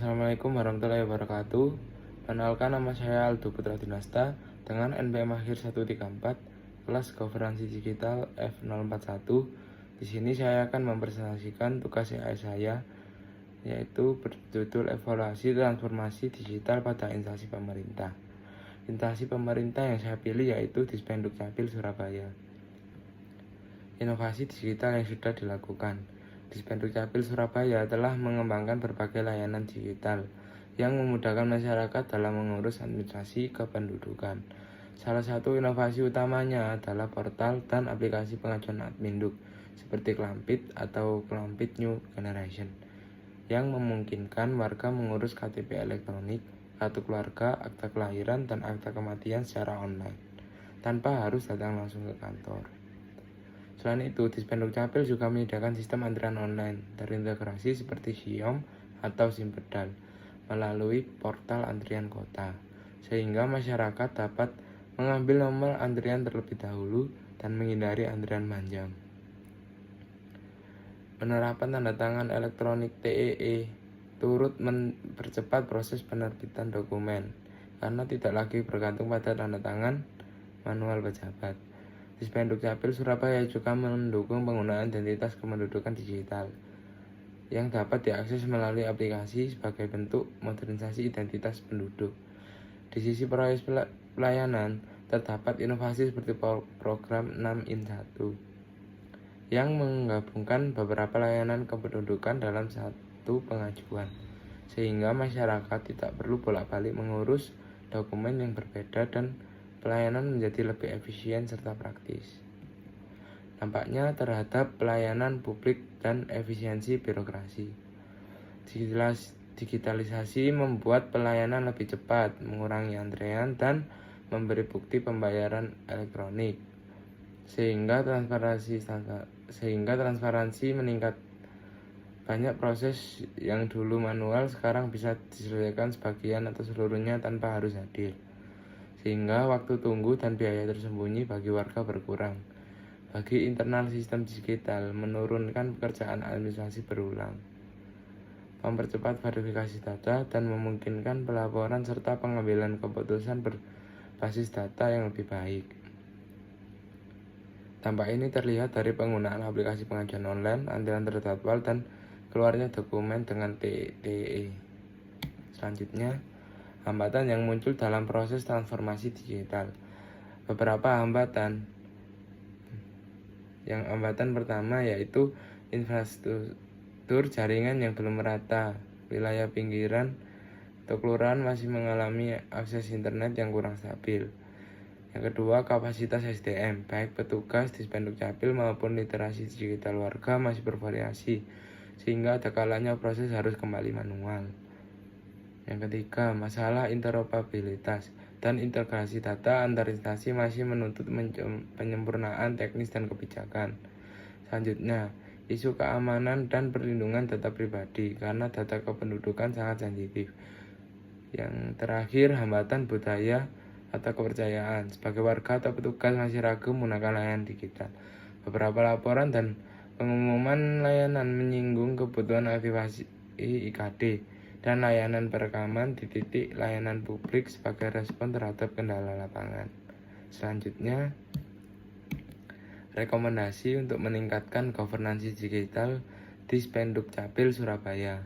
Assalamualaikum warahmatullahi wabarakatuh. Perkenalkan, nama saya Aldo Putra Dinasta dengan NPM akhir 134 kelas Governansi Digital F041. Di sini saya akan mempresentasikan tugas saya, yaitu berjudul Evaluasi Transformasi Digital pada Instansi Pemerintah. Instansi pemerintah yang saya pilih yaitu Dispenduk Capil Surabaya. Inovasi digital yang sudah dilakukan. Dispenduk Capil Surabaya telah mengembangkan berbagai layanan digital yang memudahkan masyarakat dalam mengurus administrasi kependudukan. Salah satu inovasi utamanya adalah portal dan aplikasi pengajuan Adminduk seperti Klampit atau Klampit New Generation yang memungkinkan warga mengurus KTP elektronik, kartu keluarga, akta kelahiran, dan akta kematian secara online tanpa harus datang langsung ke kantor. Selain itu, Dispenduk Capil juga menyediakan sistem antrian online terintegrasi seperti SIOM atau Simpedal melalui portal antrian kota, sehingga masyarakat dapat mengambil nomor antrian terlebih dahulu dan menghindari antrian panjang. Penerapan tanda tangan elektronik TEE turut mempercepat proses penerbitan dokumen karena tidak lagi bergantung pada tanda tangan manual pejabat. Dispenduk Capil Surabaya juga mendukung penggunaan identitas kependudukan digital yang dapat diakses melalui aplikasi sebagai bentuk modernisasi identitas penduduk. Di sisi proses pelayanan, terdapat inovasi seperti program 6in1 yang menggabungkan beberapa layanan kependudukan dalam satu pengajuan, sehingga masyarakat tidak perlu bolak-balik mengurus dokumen yang berbeda dan pelayanan menjadi lebih efisien serta praktis. Dampaknya terhadap pelayanan publik dan efisiensi birokrasi. Digitalisasi membuat pelayanan lebih cepat, mengurangi antrean, dan memberi bukti pembayaran elektronik, sehingga transparansi meningkat. Banyak proses yang dulu manual sekarang bisa diselesaikan sebagian atau seluruhnya tanpa harus hadir, sehingga waktu tunggu dan biaya tersembunyi bagi warga berkurang. Bagi internal sistem digital, menurunkan pekerjaan administrasi berulang, mempercepat verifikasi data, dan memungkinkan pelaporan serta pengambilan keputusan berbasis data yang lebih baik. Dampak ini terlihat dari penggunaan aplikasi pengajuan online, antrian terjadwal, dan keluarnya dokumen dengan TEE. Selanjutnya, hambatan yang muncul dalam proses transformasi digital. Beberapa hambatan. Hambatan pertama yaitu infrastruktur jaringan yang belum merata. Wilayah pinggiran atau kelurahan masih mengalami akses internet yang kurang stabil. Yang kedua, kapasitas SDM, baik petugas Dispenduk Capil maupun literasi digital warga masih bervariasi, sehingga ada kalanya proses harus kembali manual. Yang ketiga, masalah interoperabilitas dan integrasi data antar instansi masih menuntut penyempurnaan teknis dan kebijakan. Selanjutnya, isu keamanan dan perlindungan data pribadi karena data kependudukan sangat sensitif. Yang terakhir, hambatan budaya atau kepercayaan. Sebagai warga atau petugas masih ragu menggunakan layanan digital. Beberapa laporan dan pengumuman layanan menyinggung kebutuhan aktivasi IKD dan layanan perekaman di titik layanan publik sebagai respon terhadap kendala lapangan. Selanjutnya, rekomendasi untuk meningkatkan governansi digital Dispenduk Capil Surabaya.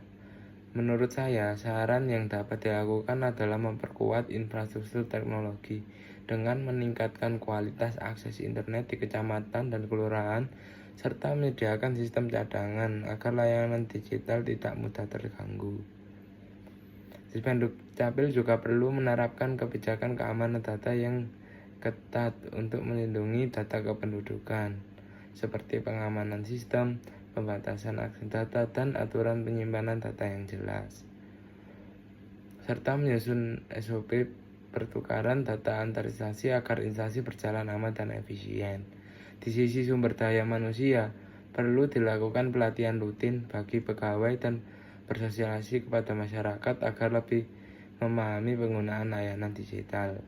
Menurut saya, saran yang dapat dilakukan adalah memperkuat infrastruktur teknologi dengan meningkatkan kualitas akses internet di kecamatan dan kelurahan, serta menyediakan sistem cadangan agar layanan digital tidak mudah terganggu. Dispenduk Capil juga perlu menerapkan kebijakan keamanan data yang ketat untuk melindungi data kependudukan, seperti pengamanan sistem, pembatasan akses data, dan aturan penyimpanan data yang jelas, serta menyusun SOP pertukaran data antar instansi agar instansi berjalan aman dan efisien. Di sisi sumber daya manusia, perlu dilakukan pelatihan rutin bagi pegawai dan bersosialisasi kepada masyarakat agar lebih memahami penggunaan layanan digital.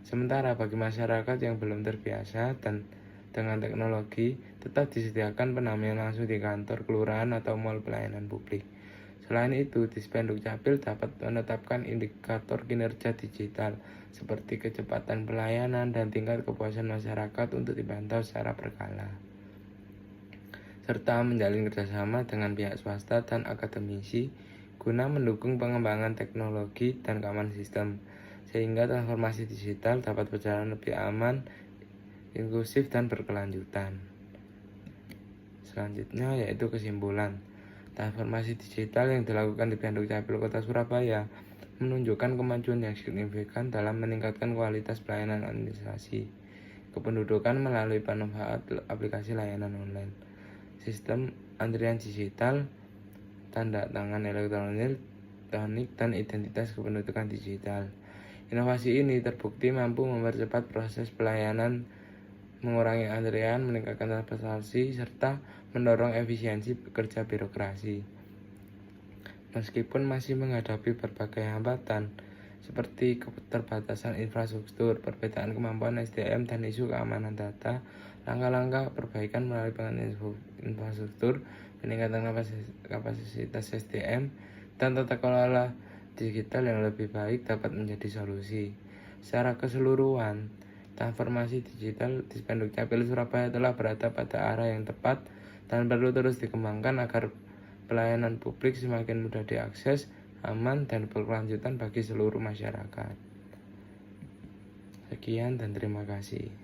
Sementara bagi masyarakat yang belum terbiasa dan dengan teknologi, tetap disediakan pendampingan langsung di kantor kelurahan atau mal pelayanan publik. Selain itu, Dispenduk Capil dapat menetapkan indikator kinerja digital seperti kecepatan pelayanan dan tingkat kepuasan masyarakat untuk dipantau secara berkala, serta menjalin kerjasama dengan pihak swasta dan akademisi guna mendukung pengembangan teknologi dan keamanan sistem, sehingga transformasi digital dapat berjalan lebih aman, inklusif, dan berkelanjutan. Selanjutnya yaitu kesimpulan. Transformasi digital yang dilakukan di Dispenduk Capil Kota Surabaya menunjukkan kemajuan yang signifikan dalam meningkatkan kualitas pelayanan administrasi kependudukan melalui pemanfaat aplikasi layanan online, sistem antrian digital, tanda tangan elektronik, dan identitas kependudukan digital. Inovasi ini terbukti mampu mempercepat proses pelayanan, mengurangi antrian, meningkatkan transparansi, serta mendorong efisiensi kerja birokrasi. Meskipun masih menghadapi berbagai hambatan seperti keterbatasan infrastruktur, perbedaan kemampuan SDM, dan isu keamanan data, langkah-langkah perbaikan melalui pengembangan infrastruktur, peningkatan kapasitas SDM, dan tata kelola digital yang lebih baik dapat menjadi solusi. Secara keseluruhan, transformasi digital di Dispenduk Capil Surabaya telah berada pada arah yang tepat dan perlu terus dikembangkan agar pelayanan publik semakin mudah diakses, aman, dan berkelanjutan bagi seluruh masyarakat. Sekian dan terima kasih.